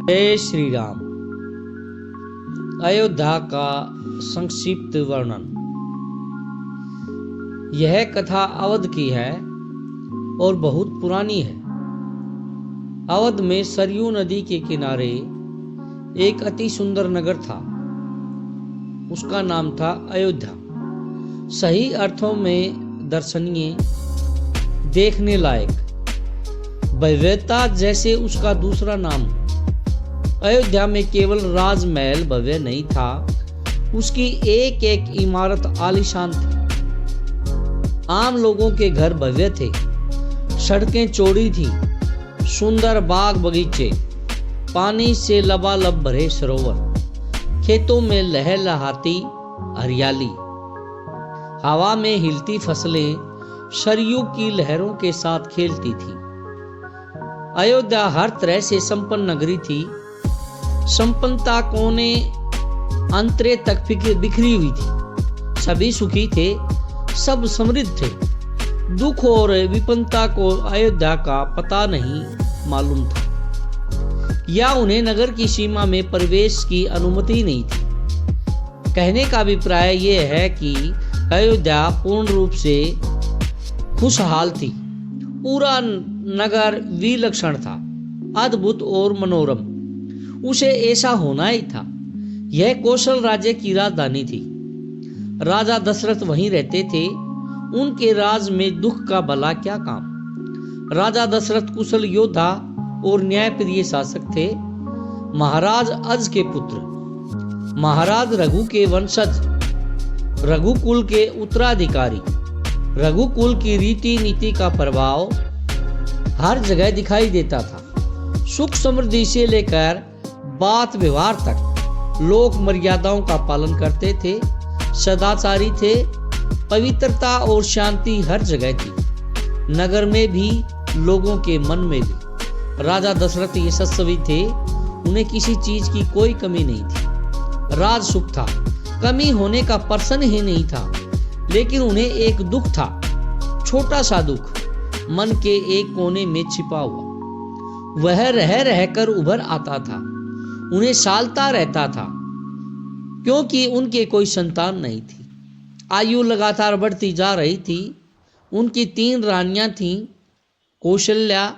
जय श्री राम। अयोध्या का संक्षिप्त वर्णन। यह कथा अवध की है और बहुत पुरानी है। अवध में सरयू नदी के किनारे एक अति सुंदर नगर था। उसका नाम था अयोध्या। सही अर्थों में दर्शनीय, देखने लायक, भव्यता जैसे उसका दूसरा नाम। अयोध्या में केवल राजमहल भव्य नहीं था, उसकी एक एक इमारत आलीशान थी। आम लोगों के घर भव्य थे, सड़कें चौड़ी थी, सुंदर बाग बगीचे, पानी से लबालब भरे सरोवर, खेतों में लहलहाती हरियाली, हवा में हिलती फसलें सरयू की लहरों के साथ खेलती थी। अयोध्या हर तरह से संपन्न नगरी थी। संपन्नता कोने अंतरे तक बिखरी हुई थी। सभी सुखी थे, सब समृद्ध थे। दुख और विपन्नता को अयोध्या का पता नहीं मालूम था, या उन्हें नगर की सीमा में प्रवेश की अनुमति नहीं थी। कहने का अभिप्राय यह है कि अयोध्या पूर्ण रूप से खुशहाल थी। पूरा नगर विलक्षण था, अद्भुत और मनोरम। उसे ऐसा होना ही था। यह कौशल राज्य की राजधानी थी। राजा दशरथ वहीं रहते थे। उनके राज में दुख का भला क्या काम। राजा दशरथ कुशल योद्धा और न्यायप्रिय शासक थे। महाराज अज के पुत्र, महाराज रघु के वंशज, रघुकुल के उत्तराधिकारी। रघुकुल की रीति नीति का प्रभाव हर जगह दिखाई देता था। सुख समृद्धि से लेकर बात व्यवहार तक लोक मर्यादाओं का पालन करते थे, सदाचारी थे। पवित्रता और शांति हर जगह थी, नगर में भी, लोगों के मन में भी। राजा दशरथ यशस्वी थे, उन्हें किसी चीज की कोई कमी नहीं थी। राज सुख था, कमी होने का प्रश्न ही नहीं था। लेकिन उन्हें एक दुख था, छोटा सा दुख, मन के एक कोने में छिपा हुआ। वह रह रहकर उभर आता था, उन्हें सालता रहता था, क्योंकि उनके कोई संतान नहीं थी। आयु लगातार बढ़ती जा रही थी। उनकी 3 रानियां थीं, कौशल्या,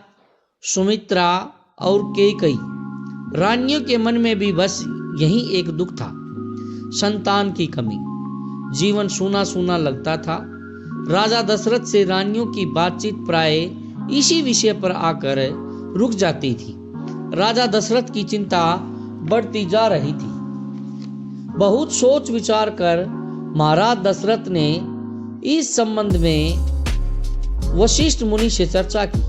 सुमित्रा और कैकेयी। रानियों के मन में भी बस यही एक दुख था, संतान की कमी। जीवन सूना सूना लगता था। राजा दशरथ से रानियों की बातचीत प्राय इसी विषय पर आकर रुक जाती थी। राजा दशरथ की चिंता बढ़ती जा रही थी। बहुत सोच विचार कर महाराज दशरथ ने इस संबंध में वशिष्ठ मुनि से चर्चा की।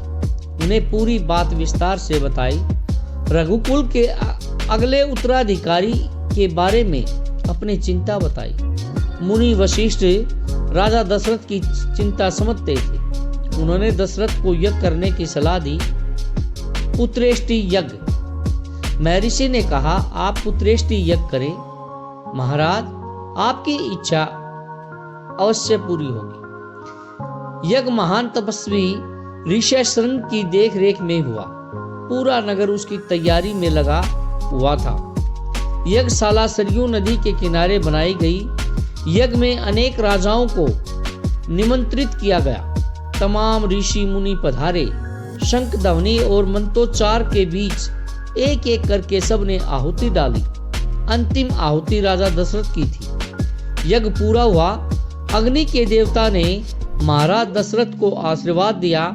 उन्हें पूरी बात विस्तार से बताई। रघुकुल के अगले उत्तराधिकारी के बारे में अपनी चिंता बताई। मुनि वशिष्ठ राजा दशरथ की चिंता समझते थे। उन्होंने दशरथ को यज्ञ करने की सलाह दी, पुत्रेष्टि यज्ञ। महर्षि ने कहा, आप पुत्रेष्टि यज्ञ करें। महाराज, आपकी इच्छा अवश्य पूरी होगी। यज्ञ महान तपस्वी ऋष्यशृंग की देखरेख में हुआ। पूरा नगर उसकी तैयारी में लगा हुआ था। यज्ञशाला सरयू नदी के किनारे बनाई गई। यज्ञ में अनेक राजाओं को निमंत्रित किया गया। तमाम ऋषि मुनि पधारे। शंख ध्वनि और मंत्रोच्चार के बीच एक एक करके सबने आहुति डाली। अंतिम आहुति राजा दशरथ की थी। यज्ञ पूरा हुआ। अग्नि के देवता ने महाराज दशरथ को आशीर्वाद दिया।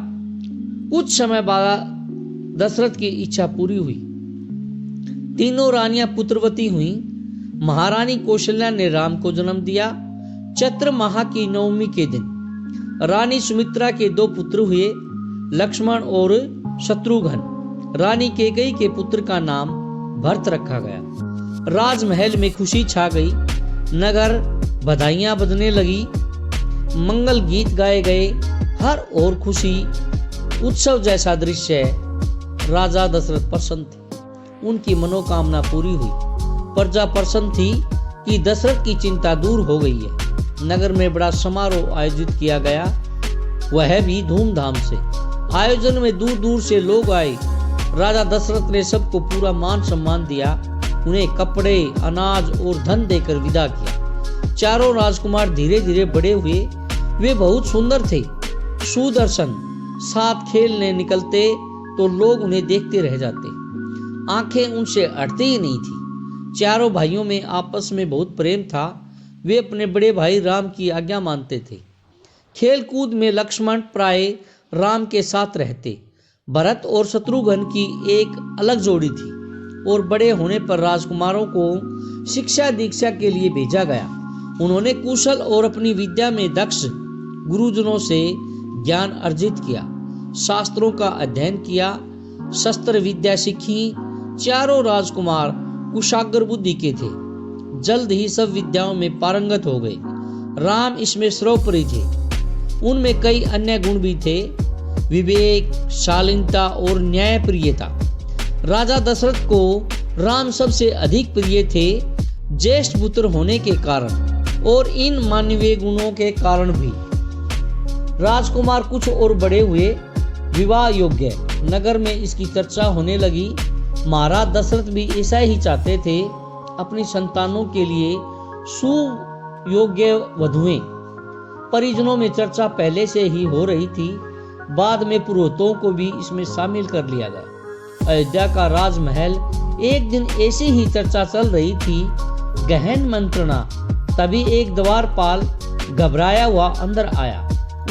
कुछ समय बाद दशरथ की इच्छा पूरी हुई। तीनों रानियां पुत्रवती हुईं। महारानी कौशल्या ने राम को जन्म दिया। चैत्र माह की नवमी के दिन रानी सुमित्रा के 2 पुत्र हुए, लक्ष्मण और शत्रुघ्न। रानी कैकेयी के पुत्र का नाम भरत रखा गया। राजमहल में खुशी छा गई। नगर बधाइयां बजने लगी, मंगल गीत गाए गए। हर ओर खुशी, उत्सव जैसा दृश्य। राजा दशरथ प्रसन्न थे। उनकी मनोकामना पूरी हुई। प्रजा प्रसन्न थी कि दशरथ की चिंता दूर हो गई है। नगर में बड़ा समारोह आयोजित किया गया, वह भी धूमधाम से। आयोजन में दूर दूर से लोग आए। राजा दशरथ ने सबको पूरा मान सम्मान दिया, उन्हें कपड़े, अनाज और धन देकर विदा किया। चारों राजकुमार धीरे धीरे बड़े हुए। वे बहुत सुंदर थे, सुदर्शन। साथ खेलने निकलते तो लोग उन्हें देखते रह जाते। आंखें उनसे हटती ही नहीं थी। चारों भाइयों में आपस में बहुत प्रेम था। वे अपने बड़े भाई राम की आज्ञा मानते थे। खेल कूद में लक्ष्मण प्राय राम के साथ रहते। भरत और शत्रुघ्न की एक अलग जोड़ी थी और बड़े होने पर राजकुमारों को शिक्षा दीक्षा के लिए भेजा गया। उन्होंने कुशल और अपनी विद्या में दक्ष गुरुजनों से ज्ञान अर्जित किया, शास्त्रों का अध्ययन किया, शस्त्र विद्या सीखी। चारों राजकुमार कुशाग्र बुद्धि के थे। जल्द ही सब विद्याओं में पारंगत हो गए। राम इसमें सर्वोपरि थे। उनमें कई अन्य गुण भी थे, विवेक, शालीनता और न्यायप्रियता। राजा दशरथ को राम सबसे अधिक प्रिय थे, ज्येष्ठ पुत्र होने के कारण और इन मानवीय गुणों के कारण भी। राजकुमार कुछ और बड़े हुए, विवाह योग्य। नगर में इसकी चर्चा होने लगी। महाराज दशरथ भी ऐसा ही चाहते थे, अपनी संतानों के लिए सुयोग्य वधुएं। परिजनों में चर्चा पहले से ही हो रही थी। बाद में पुरोहितों को भी इसमें शामिल कर लिया गया। अयोध्या का राजमहल एक दिन ऐसी ही चर्चा चल रही थी, गहन मंत्रणा। तभी एक द्वारपाल घबराया हुआ अंदर आया।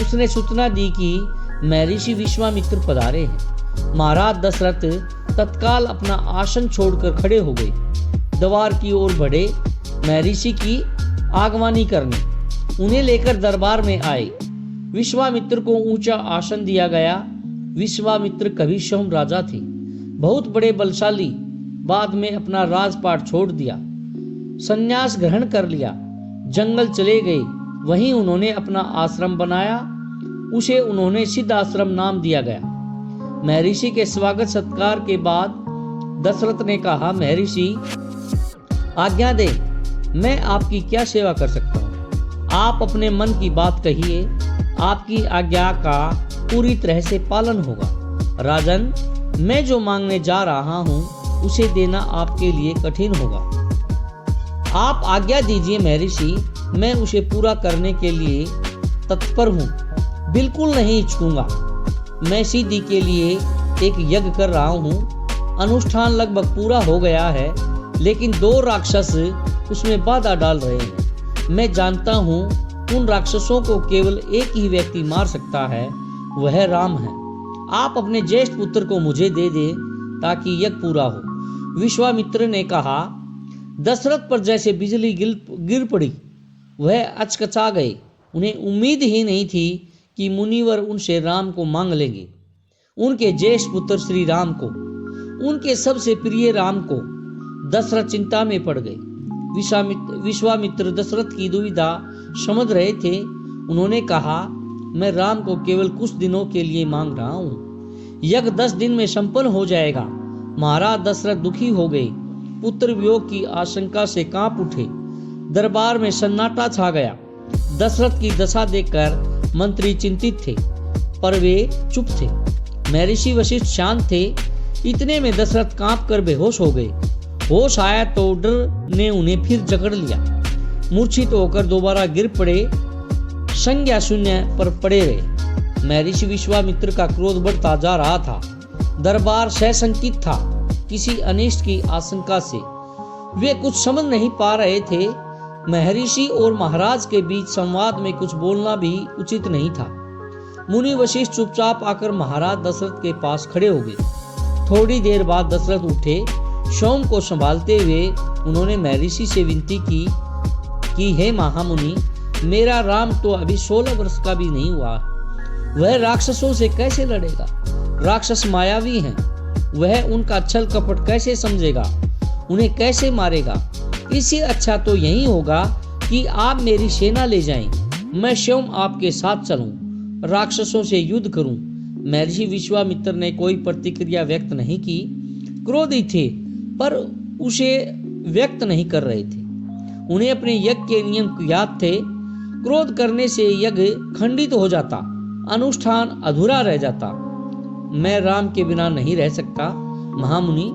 उसने सूचना दी कि महर्षि विश्वामित्र पधारे हैं। महाराज दशरथ तत्काल अपना आसन छोड़कर खड़े हो गए, द्वार की ओर बढ़े महर्षि की आगवानी करने। उन्हें लेकर दरबार में आए। विश्वामित्र को ऊंचा आसन दिया गया। विश्वामित्र कभी सोम राजा थे, बहुत बड़े बलशाली। बाद में अपना राजपाट छोड़ दिया, संन्यास ग्रहण कर लिया, जंगल चले गए। वहीं उन्होंने अपना आश्रम बनाया। उसे उन्होंने सिद्ध आश्रम नाम दिया गया। महर्षि के स्वागत सत्कार के बाद दशरथ ने कहा, महर्षि आज्ञा दे, मैं आपकी क्या सेवा कर सकता हूँ? आप अपने मन की बात कहिए, आपकी आज्ञा का पूरी तरह से पालन होगा। राजन, मैं जो मांगने जा रहा हूँ उसे देना आपके लिए कठिन होगा। आप आज्ञा दीजिए महर्षि, मैं उसे पूरा करने के लिए तत्पर हूँ, बिल्कुल नहीं हिचकूंगा। मैं सिद्धि के लिए एक यज्ञ कर रहा हूँ। अनुष्ठान लगभग पूरा हो गया है, लेकिन 2 राक्षस उसमें बाधा डाल रहे हैं। मैं जानता हूँ उन राक्षसों को केवल एक ही व्यक्ति मार सकता है, वह राम है। आप अपने ज्येष्ठ पुत्र को मुझे दे दे ताकि यज्ञ पूरा हो। विश्वामित्र ने कहा। दशरथ पर जैसे बिजली गिर पड़ी। वह अचकचा गए। उन्हें उम्मीद ही नहीं थी कि मुनिवर उनसे राम को मांग लेंगे, उनके ज्येष्ठ पुत्र श्री राम को, उनके सबसे प्रिय राम को। दशरथ चिंता में पड़ गए। विश्वामित्र दशरथ की दुविधा समझ रहे थे। उन्होंने कहा, मैं राम को केवल कुछ दिनों के लिए मांग रहा हूँ। यज्ञ 10 दिन में संपन्न हो जाएगा। महाराज दशरथ दुखी हो गए, पुत्र वियोग की आशंका से कांप उठे। दरबार में सन्नाटा छा गया। दशरथ की दशा देखकर मंत्री चिंतित थे, पर वे चुप थे। महर्षि वशिष्ठ शांत थे। इतने में दशरथ कांप कर बेहोश हो गए। होश आया तो डर ने उन्हें फिर जकड़ लिया। मूर्छित होकर दोबारा गिर पड़े, संज्ञा शून्य पर पड़े रहे। महर्षि विश्वामित्र का क्रोध बढ़ता जा रहा था। दरबार सशंकित था, किसी अनिष्ट की आशंका से। वे कुछ समझ नहीं पा रहे थे। महर्षि और महाराज के बीच संवाद में कुछ बोलना भी उचित नहीं था। मुनि वशिष्ठ चुपचाप आकर महाराज दशरथ के पास खड़े हो गए। थोड़ी देर बाद दशरथ उठे। सोम को संभालते हुए उन्होंने महर्षि से विनती की हे महामुनि, मेरा राम तो अभी 16 वर्ष का भी नहीं हुआ। वह राक्षसों से कैसे लड़ेगा? राक्षस मायावी हैं। वह उनका छल कपट कैसे समझेगा? उन्हें कैसे मारेगा? इससे अच्छा तो यही होगा कि आप मेरी सेना ले जाएं, मैं स्वयं आपके साथ चलूं, राक्षसों से युद्ध करूं। महर्षि विश्वामित्र ने कोई प्रतिक्रिया व्यक्त नहीं की। क्रोधी थे, पर उसे व्यक्त नहीं कर रहे थे। उन्हें अपने यज्ञ के नियम याद थे। क्रोध करने से यज्ञ खंडित हो जाता, अनुष्ठान अधूरा रह जाता। मैं राम के बिना नहीं रह सकता। महामुनि,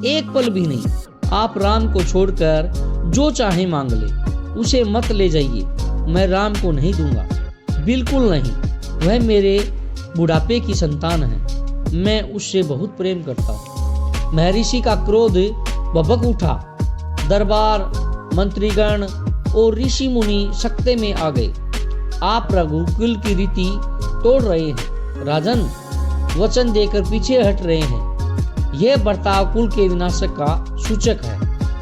एक पल भी नहीं। आप राम को छोड़कर जो चाहे मांग ले, उसे मत ले जाइए। मैं राम को नहीं दूंगा, बिल्कुल नहीं। वह मेरे बुढ़ापे की संतान है, मैं उससे बहुत प्रेम करता हूँ। महर्षि का क्रोध भभक उठा। दरबार, मंत्रीगण और ऋषि मुनि सकते में आ गए। आप रघुकुल की रीति तोड़ रहे हैं, राजन, वचन देकर पीछे हट रहे हैं। यह बर्ताव कुल के विनाशक का सूचक है।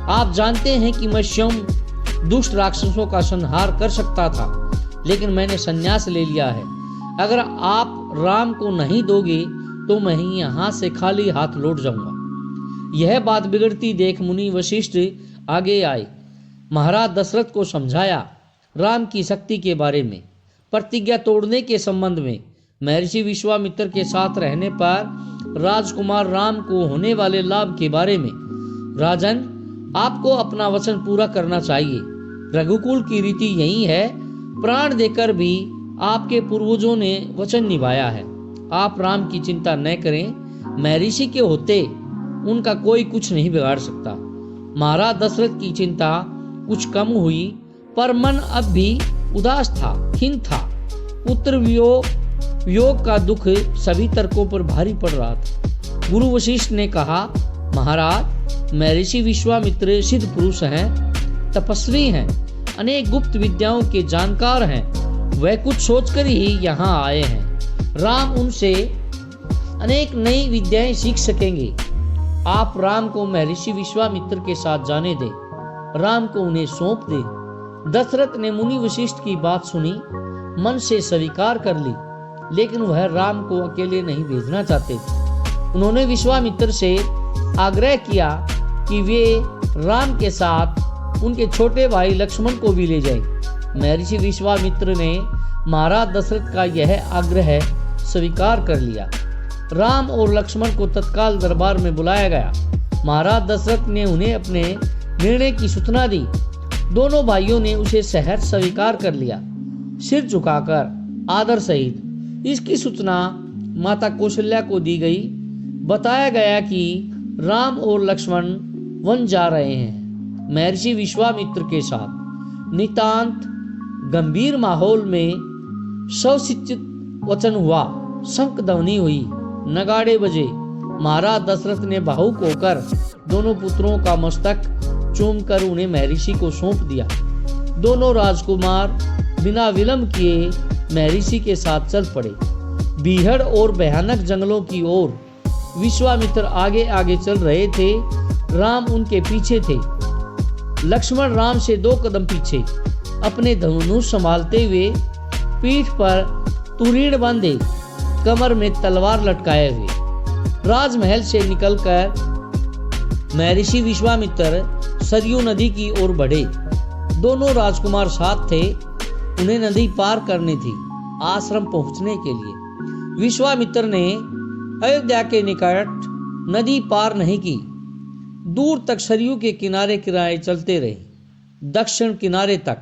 आप जानते हैं कि मैं स्वयं दुष्ट राक्षसों का संहार कर सकता था, लेकिन मैंने संन्यास ले लिया है। अगर आप राम को नहीं दोगे तो मैं यहाँ से खाली हाथ लौट जाऊंगा। यह बात बिगड़ती देख मुनि वशिष्ठ आगे आए। महाराज दशरथ को समझाया राम की शक्ति के बारे में, प्रतिज्ञा तोड़ने के संबंध में, महर्षि विश्वामित्र के साथ रहने पर राजकुमार राम को होने वाले लाभ के बारे में। राजन, आपको अपना वचन पूरा करना चाहिए। रघुकुल की रीति यही है, प्राण देकर भी आपके पूर्वजों ने वचन निभाया है। आप राम की चिंता न करें, महर्षि के होते उनका कोई कुछ नहीं बिगाड़ सकता। महाराज दशरथ की चिंता कुछ कम हुई, पर मन अब भी उदास था, खिन्न था। पुत्र वियोग का दुख सभी तर्कों पर भारी पड़ रहा था। गुरु वशिष्ठ ने कहा, महाराज, महर्षि विश्वामित्र सिद्ध पुरुष हैं, तपस्वी हैं, अनेक गुप्त विद्याओं के जानकार हैं। वह कुछ सोचकर ही यहाँ आए हैं। राम उनसे अनेक नई विद्याएं सीख सकेंगे। आप राम को महर्षि विश्वामित्र के साथ जाने दें, राम को उन्हें सौंप दें। दशरथ ने मुनि वशिष्ठ की बात सुनी, मन से स्वीकार कर ली, लेकिन वह राम को अकेले नहीं भेजना चाहते थे। उन्होंने विश्वामित्र से आग्रह किया कि वे राम के साथ उनके छोटे भाई लक्ष्मण को भी ले जाएं। महर्षि विश्वामित्र ने महाराज दशरथ का यह आग्रह स्वीकार कर लिया। राम और लक्ष्मण को तत्काल दरबार में बुलाया गया। महाराज दशरथ ने उन्हें अपने निर्णय की सूचना दी। दोनों भाइयों ने उसे सहर्ष स्वीकार कर लिया, सिर झुकाकर आदर सहित। इसकी सूचना माता कौशल्या को दी गई। बताया गया कि राम और लक्ष्मण वन जा रहे हैं महर्षि विश्वामित्र के साथ। नितांत गंभीर माहौल में सौसिचित वचन हुआ, शंख ध्वनि हुई, नगाड़े बजे। महाराज दशरथ ने भावुक होकर दोनों पुत्रों का मस्तक चूमकर उन्हें महर्षि को सौंप दिया। दोनों राजकुमार बिना विलंब किए महर्षि के साथ चल पड़े। बीहड़ और भयानक जंगलों की ओर विश्वामित्र आगे आगे चल रहे थे, राम उनके पीछे थे। लक्ष्मण राम से 2 कदम पीछे, अपने धनुष संभालते हुए, पीठ पर तुरीड़ बांधे, कमर में तलवार लटकाए हुए। राजमहल से निकलकर महर्षि विश्वामित्र सरयू नदी की ओर बढ़े। दोनों राजकुमार साथ थे। उन्हें नदी पार करनी थी आश्रम पहुंचने के लिए। विश्वामित्र ने अयोध्या के निकट नदी पार नहीं की। दूर तक सरयू के किनारे किनारे चलते रहे, दक्षिण किनारे तक,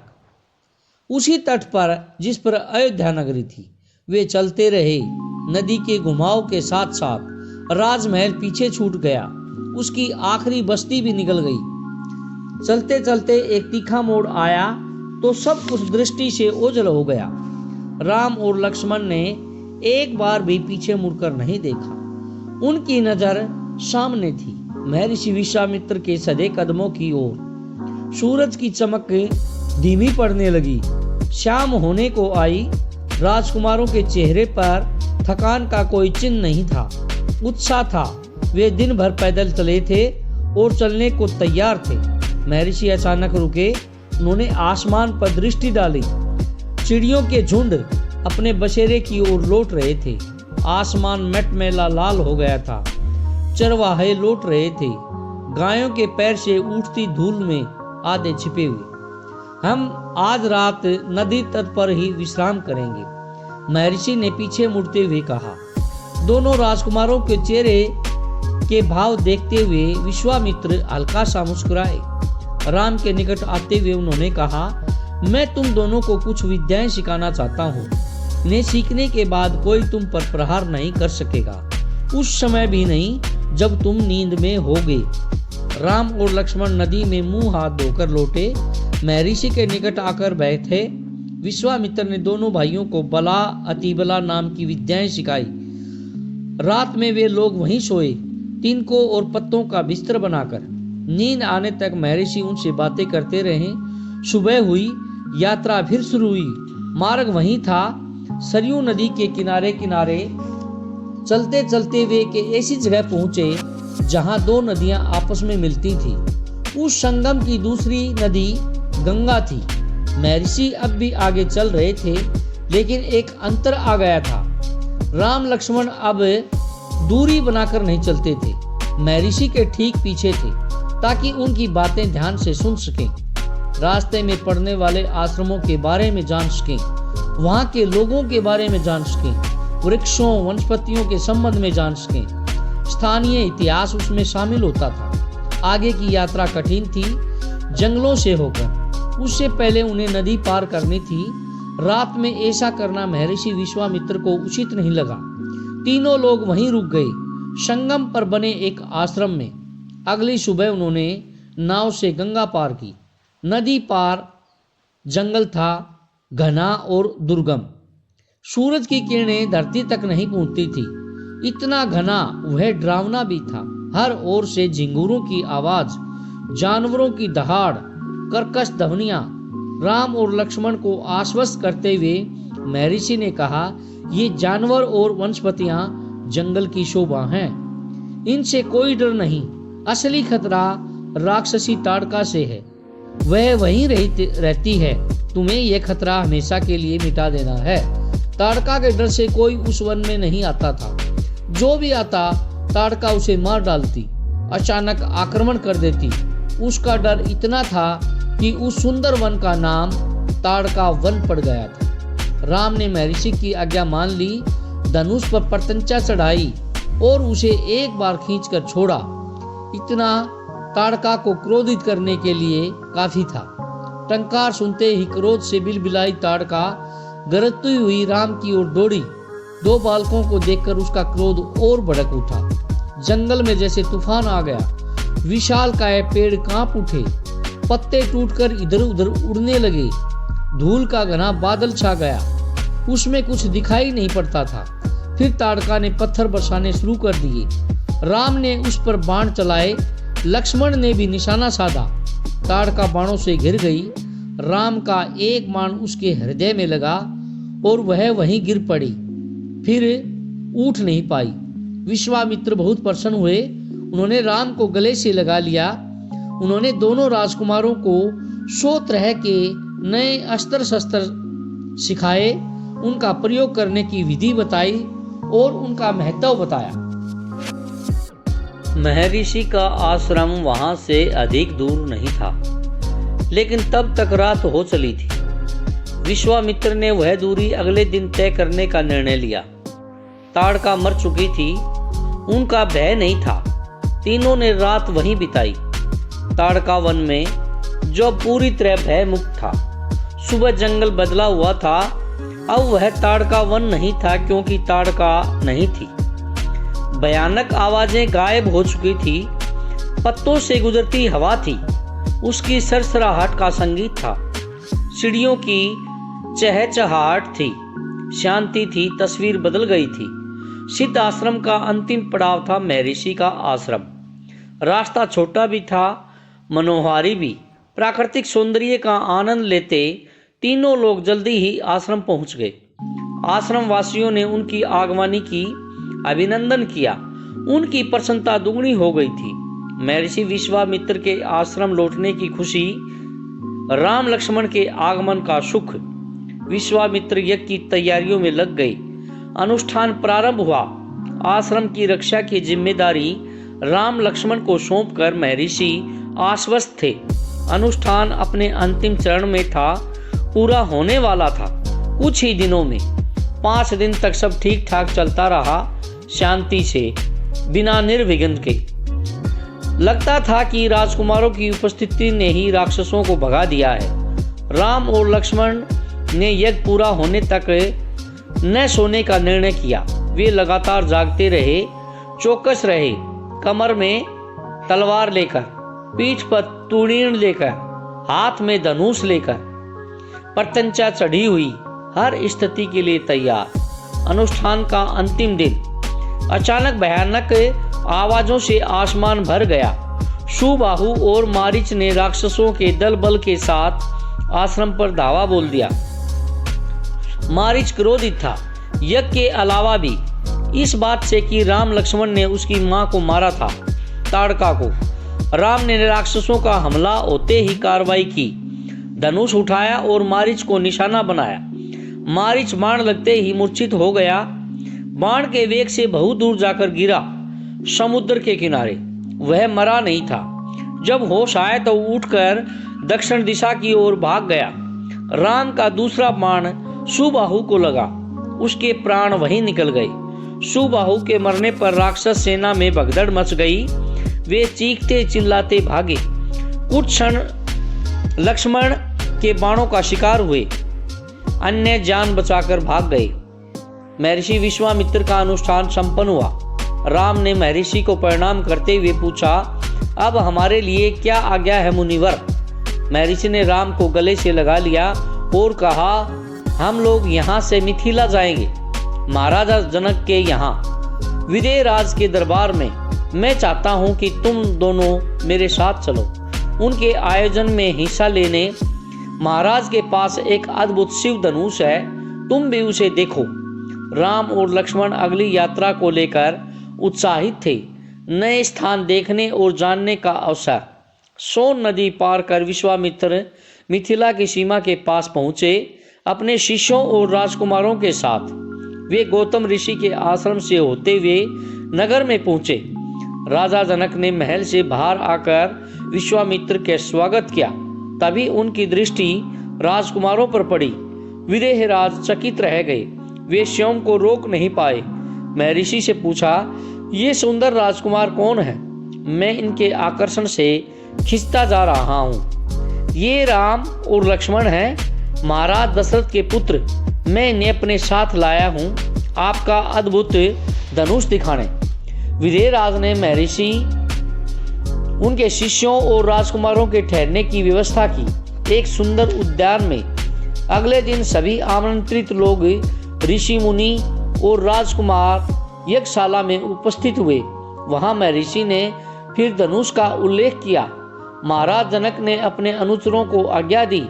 उसी तट पर जिस पर अयोध्या नगरी थी। वे चलते रहे। नदी के घुमाव के साथ साथ राजमहल पीछे छूट गया। उसकी आखिरी बस्ती भी निकल गई। चलते चलते एक तीखा मोड़ आया तो सब कुछ दृष्टि से ओझल हो गया। राम और लक्ष्मण ने एक बार भी पीछे मुड़कर नहीं देखा। उनकी नजर सामने थी, महर्षि विश्वामित्र के सधे कदमों की ओर। सूरज की चमक धीमी पड़ने लगी, शाम होने को आई। राजकुमारों के चेहरे पर थकान का कोई चिन्ह नहीं था, उत्साह था। वे दिन भर पैदल चले थे और चलने को तैयार थे। महर्षि अचानक रुके। उन्होंने आसमान पर दृष्टि डाली। चिड़ियों के झुंड अपने बसेरे की ओर लौट रहे थे। आसमान मटमैला लाल हो गया था। चरवाहे लौट रहे थे, गायों के पैर से उठती धूल में आधे छिपे हुए। हम आज रात नदी तट पर ही विश्राम करेंगे, महर्षि ने पीछे मुड़ते हुए कहा। दोनों राजकुमारों के चेहरे के भाव देखते हुए विश्वामित्र हल्का सा मुस्कुराए। राम के निकट आते हुए उन्होंने कहा, मैं तुम दोनों को कुछ विद्याएं सिखाना चाहता हूँ। इन्हें सीखने के बाद कोई तुम पर प्रहार नहीं कर सकेगा। उस समय भी नहीं जब तुम नींद में होगे। राम और लक्ष्मण नदी में मुंह हाथ धोकर लौटे, महर्षि के निकट आकर बैठे। विश्वामित्र ने दोनों भाइयों को बला अतिबला नाम की विद्याएं सिखाई। रात में वे लोग वहीं सोए, तिनकों और पत्तों का बिस्तर बनाकर। नींद आने तक महर्षि उनसे बातें करते रहे। सुबह हुई, यात्रा फिर शुरू हुई। मार्ग वहीं था, सरयू नदी के किनारे किनारे। चलते चलते वे एक ऐसी जगह पहुंचे जहां दो नदियां आपस में मिलती थी। उस संगम की दूसरी नदी गंगा थी। महर्षि अब भी आगे चल रहे थे, लेकिन एक अंतर आ गया था। राम लक्ष्मण अब दूरी बनाकर नहीं चलते थे, महर्षि के ठीक पीछे थे, ताकि उनकी बातें ध्यान से सुन सकें, रास्ते में पड़ने वाले आश्रमों के बारे में जान सकें, वहां के लोगों के बारे में जान सकें, वृक्षों वनस्पतियों के संबंध में जान सकें। स्थानीय इतिहास उसमें शामिल होता था। आगे की यात्रा कठिन थी, जंगलों से होकर। उससे पहले उन्हें नदी पार करनी थी। रात में ऐसा करना महर्षि विश्वामित्र को उचित नहीं लगा। तीनों लोग वहीं रुक गए, संगम पर बने एक आश्रम में। अगली सुबह उन्होंने नाव से गंगा पार की। नदी पार जंगल था, घना और दुर्गम। सूरज की किरणें धरती तक नहीं पहुंचती थी। इतना घना, वह डरावना भी था। हर ओर से झिंगुरों की आवाज, जानवरों की दहाड़, कर्कश ध्वनियां। राम और लक्ष्मण को आश्वस्त करते हुए महर्षि ने कहा, ये जानवर और वनस्पतियां जंगल की शोभा हैं, इनसे कोई डर नहीं। असली खतरा राक्षसी ताड़का से है, वह वहीं रहती है। तुम्हें यह खतरा हमेशा के लिए मिटा देना है। ताड़का के डर से कोई उस वन में नहीं आता था। जो भी आता, ताड़का उसे मार डालती, अचानक आक्रमण कर देती। उसका डर इतना था कि उस सुंदर वन का नाम ताड़का वन पड़ गया था। राम ने महर्षि की आज्ञा मान ली, धनुष पर प्रत्यंचा चढ़ाई और उसे एक बार खींचकर छोड़ा। इतना ताड़का को क्रोधित करने के लिए काफी था। टंकार सुनते ही क्रोध से बिलबिलाई ताड़का गरजती हुई राम की ओर दौड़ी। दो बालकों को देखकर उसका क्रोध और भड़क उठा। जंगल में जैसे तूफान आ गया। विशालकाय पेड़ कांप उठे, पत्ते टूटकर इधर उधर उड़ने लगे। धूल का घना बादल छा गया, उसमें कुछ दिखाई नहीं पड़ता था। फिर ताड़का ने पत्थर बरसाने शुरू कर दिए। राम ने उस पर बाण चलाए, लक्ष्मण ने भी निशाना साधा। ताड़का बाणों से घिर गई। राम का एक बाण उसके हृदय में लगा और वह वहीं गिर पड़ी, फिर उठ नहीं पाई। विश्वामित्र बहुत प्रसन्न हुए। उन्होंने राम को गले से लगा लिया। उन्होंने दोनों राजकुमारों को 100 तरह के नए अस्त्र शस्त्र सिखाए, उनका प्रयोग करने की विधि बताई और उनका महत्व बताया। महर्षि का आश्रम वहां से अधिक दूर नहीं था, लेकिन तब तक रात हो चली थी। विश्वामित्र ने वह दूरी अगले दिन तय करने का निर्णय लिया। ताड़का मर चुकी थी, उनका भय नहीं था। तीनों ने रात वहीं बिताई, ताड़का वन में, जो पूरी तरह भय मुक्त था। सुबह जंगल बदला हुआ था। अब वह ताड़का वन नहीं था, क्योंकि ताड़का नहीं थी। भयानक आवाजें गायब हो चुकी थी। पत्तों से गुजरती हवा थी, उसकी सरसराहट का संगीत था। चिड़ियों की चहचहाहट थी, शांति थी। तस्वीर बदल गई थी। सिद्ध आश्रम का अंतिम पड़ाव था महर्षि का आश्रम। रास्ता छोटा भी था, मनोहारी भी। प्राकृतिक सौंदर्य का आनंद लेते तीनों लोग जल्दी ही आश्रम पहुंच गए। आश्रम वासियों ने उनकी आगवानी की, अभिनंदन किया। उनकी प्रसन्नता दुगनी हो गई थी। महर्षि विश्वामित्र के आश्रम लौटने की खुशी, राम लक्ष्मण के आगमन का सुख। विश्वामित्र यज्ञ की तैयारियों में लग गए। अनुष्ठान प्रारंभ हुआ। आश्रम की रक्षा की जिम्मेदारी राम लक्ष्मण को सौंपकर महर्षि आश्वस्त थे। अनुष्ठान अपने अंतिम चरण में था, पूरा होने वाला था कुछ ही दिनों में। 5 दिन तक सब ठीक ठाक चलता रहा, शांति से, बिना निर्विघ्न के। लगता था कि राजकुमारों की उपस्थिति ने ही राक्षसों को भगा दिया है। राम और लक्ष्मण ने यज्ञ पूरा होने तक न सोने का निर्णय किया। वे लगातार जागते रहे, चौकस रहे। कमर में तलवार लेकर, पीठ पर तूणीर लेकर, हाथ में धनुष लेकर प्रत्यंचा चढ़ी हुई, हर स्थिति के लिए तैयार। अनुष्ठान का अंतिम दिन। अचानक भयानक आवाजों से आसमान भर गया। सुबाहु और मारीच ने राक्षसों के दल बल के साथ आश्रम पर धावा बोल दिया। मारीच क्रोधित था, यज्ञ के अलावा भी इस बात से कि राम लक्ष्मण ने उसकी मां को मारा था, ताड़का को। राम ने राक्षसों का हमला होते ही कार्रवाई की, धनुष उठाया और मारीच को निशाना बनाया। मारीच बाण लगते ही मूर्छित हो गया। बाण के वेग से बहुत दूर जाकर गिरा, समुद्र के किनारे। वह मरा नहीं था। जब होश आया तो उठकर दक्षिण दिशा की ओर भाग गया। राम का दूसरा बाण सुबाहु को लगा, उसके प्राण वहीं निकल गए। सुबाहु के मरने पर राक्षस सेना में भगदड़ मच गई। वे चीखते चिल्लाते भागे। कुछ क्षण लक्ष्मण के बाणों का शिकार हुए, अन्य जान बचाकर भाग गए। महर्षि विश्वामित्र का अनुष्ठान संपन्न हुआ। राम ने महर्षि को प्रणाम करते हुए पूछा, अब हमारे लिए क्या आज्ञा है मुनिवर? महर्षि ने राम को गले से लगा लिया और कहा, हम लोग यहाँ से मिथिला जाएंगे, महाराजा जनक के यहाँ, विदेह राज के दरबार में। मैं चाहता हूँ कि तुम दोनों मेरे साथ चलो। उनके आयोजन में हिस्सा लेने महाराज के पास एक अद्भुत शिव धनुष है, तुम भी उसे देखो। राम और लक्ष्मण अगली यात्रा को लेकर उत्साहित थे। नए स्थान देखने और जानने का अवसर। सोन नदी पार कर विश्वामित्र मिथिला की सीमा के पास पहुंचे। अपने शिष्यों और राजकुमारों के साथ वे गौतम ऋषि के आश्रम से होते हुए नगर में पहुंचे। राजा जनक ने महल से बाहर आकर विश्वामित्र के स्वागत किया। तभी उनकी दृष्टि राजकुमारों पर पड़ी। विदेह राज चकित रह गए, वे स्वयं को रोक नहीं पाए। महर्षि से पूछा, ये सुंदर राजकुमार कौन है? मैं इनके आकर्षण से खिंचता जा रहा हूँ। ये राम और लक्ष्मण हैं, महाराज दशरथ के पुत्र। मैं इन्हें अपने साथ लाया हूँ आपका अद्भुत धनुष दिखाने। विदेह राज ने महर्षि, उनके शिष्यों और राजकुमारों के ठहरने की व्यवस्था की एक सुंदर उद्यान में। अगले दिन सभी आमंत्रित लोग, ऋषि मुनि और राजकुमार यज्ञशाला में उपस्थित हुए। वहां महर्षि ने फिर धनुष का उल्लेख किया। महाराज जनक ने अपने अनुचरों को आज्ञा दी,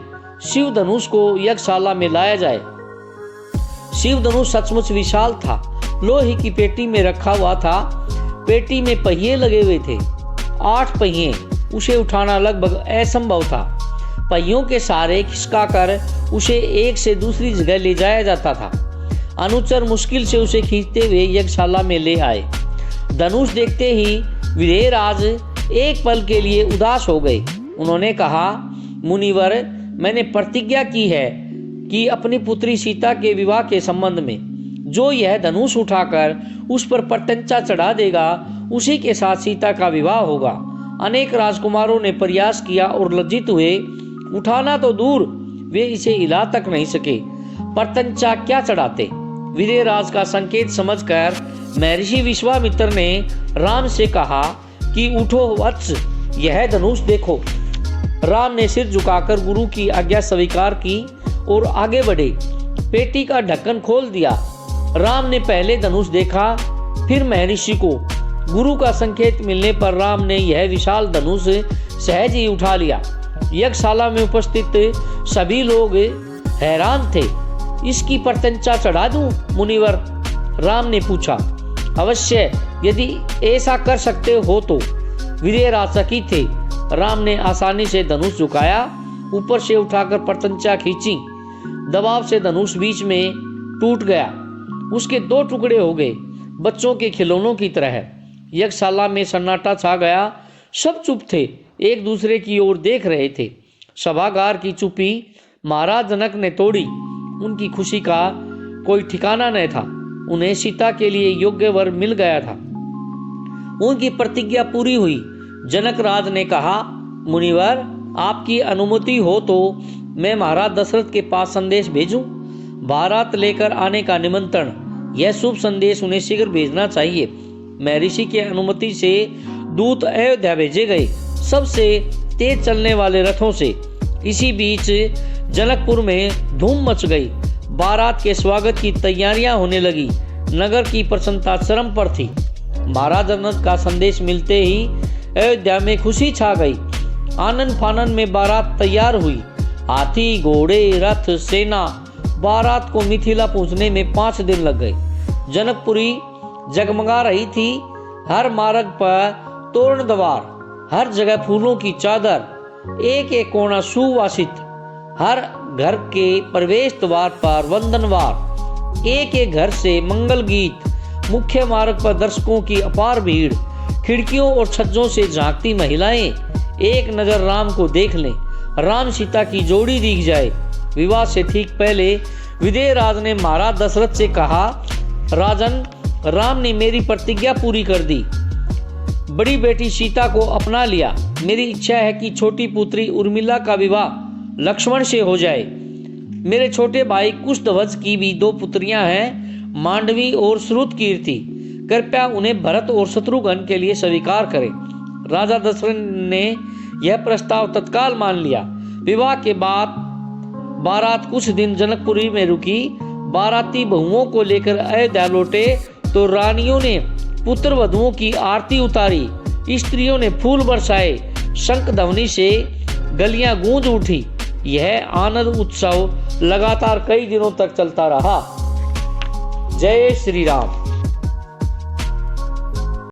शिव धनुष को यज्ञशाला में लाया जाए। शिव धनुष सचमुच विशाल था, लोहे की पेटी में रखा हुआ था। पेटी में पहिए लगे हुए थे, 8 पहिए। उसे उठाना लगभग असंभव था। पहियों के सहारे खिसकाकर उसे एक से दूसरी जगह ले जाया जाता था। अनुचर मुश्किल से उसे खींचते हुए यज्ञशाला में ले आए। धनुष देखते ही विदेह राज एक पल के लिए उदास हो गए। उन्होंने कहा, मुनिवर, मैंने प्रतिज्ञा की है कि अपनी पुत्री सीता के विवाह के संबंध में जो यह धनुष उठाकर उस पर प्रत्यंचा चढ़ा देगा, उसी के साथ सीता का विवाह होगा। अनेक राजकुमारों ने प्रयास किया और लज्जित हुए। उठाना तो दूर, वे इसे हिला तक नहीं सके। प्रत्यंचा क्या चढ़ाते? विदेह राज का संकेत समझकर महर्षि विश्वामित्र ने राम से कहा कि उठो वत्स, यह धनुष देखो। राम ने सिर झुकाकर गुरु की आज्ञा स्वीकार की और आगे बढ़े। पेटी का ढक्कन खोल दिया। राम ने पहले धनुष देखा, फिर महर्षि को। गुरु का संकेत मिलने पर राम ने यह विशाल धनुष सहज ही उठा लिया। यज्ञशाला में उपस्थित सभी लोग हैरान थे। इसकी प्रत्यंचा चढ़ा दूं मुनिवर? राम ने पूछा। अवश्य, यदि ऐसा कर सकते हो तो। विदेह राज चकित थे। राम ने आसानी से धनुष झुकाया, ऊपर से उठाकर प्रत्यंचा खींची। दबाव से धनुष बीच में टूट गया। उसके 2 टुकड़े हो गए, बच्चों के खिलौनों की तरह। यज्ञशाला में सन्नाटा छा गया। सब चुप थे, एक दूसरे की ओर देख रहे थे। सभागार की चुप्पी महाराज जनक ने तोड़ी। उनकी खुशी का कोई ठिकाना न था। उन्हें सीता के लिए योग्य वर मिल गया था। उनकी प्रतिज्ञा पूरी हुई। जनक राज ने कहा, मुनिवर, आपकी अनुमति हो तो मैं महाराज दशरथ के पास संदेश भेजूं? बारात लेकर आने का निमंत्रण, यह शुभ संदेश उन्हें शीघ्र भेजना चाहिए। महर्षि की अनुमति से दूत अयोध्या भेजे गए, सबसे तेज चलने वाले रथों से। इसी बीच जनकपुर में धूम मच गई। बारात के स्वागत की तैयारियां होने लगी। नगर की प्रसन्नता चरम पर थी। महाराज जनक का संदेश मिलते ही अयोध्या में खुशी छा गई। आनंद फानन में बारात तैयार हुई। हाथी, घोड़े, रथ, सेना। बारात को मिथिला पहुंचने में 5 दिन लग गए। जनकपुरी जगमगा रही थी। हर मार्ग पर तोरण द्वार, हर जगह फूलों की चादर, एक एक कोना सुवासित। हर घर के प्रवेश द्वार पर वंदनवार, एक एक घर से मंगल गीत। मुख्य मार्ग पर दर्शकों की अपार भीड़। खिड़कियों और छज्जों से झांकती महिलाएं। एक नजर राम को देख लें, राम सीता की जोड़ी दिख जाए। विवाह से ठीक पहले विदेह राज ने महाराज दशरथ से कहा, राजन, राम ने मेरी प्रतिज्ञा पूरी कर दी। बड़ी बेटी सीता को अपना लिया। मेरी इच्छा है कि छोटी पुत्री उर्मिला का विवाह लक्ष्मण से हो जाए। मेरे छोटे भाई कुशध्वज की भी 2 पुत्रियां हैं, मांडवी और श्रुतकीर्ति। कृपया उन्हें भरत और शत्रुघ्न के लिए स्वीकार करें। राजा दशरथ ने यह प्रस्ताव तत्काल मान लिया। विवाह के बाद बारात कुछ दिन जनकपुरी में रुकी। बाराती बहुओं को लेकर अयोध्या लौटे तो रानियों ने पुत्र वधुओं की आरती उतारी। स्त्रियों ने फूल बरसाए। शंख ध्वनि से गलियां गूंज उठी। यह आनंद उत्सव लगातार कई दिनों तक चलता रहा। जय श्री राम।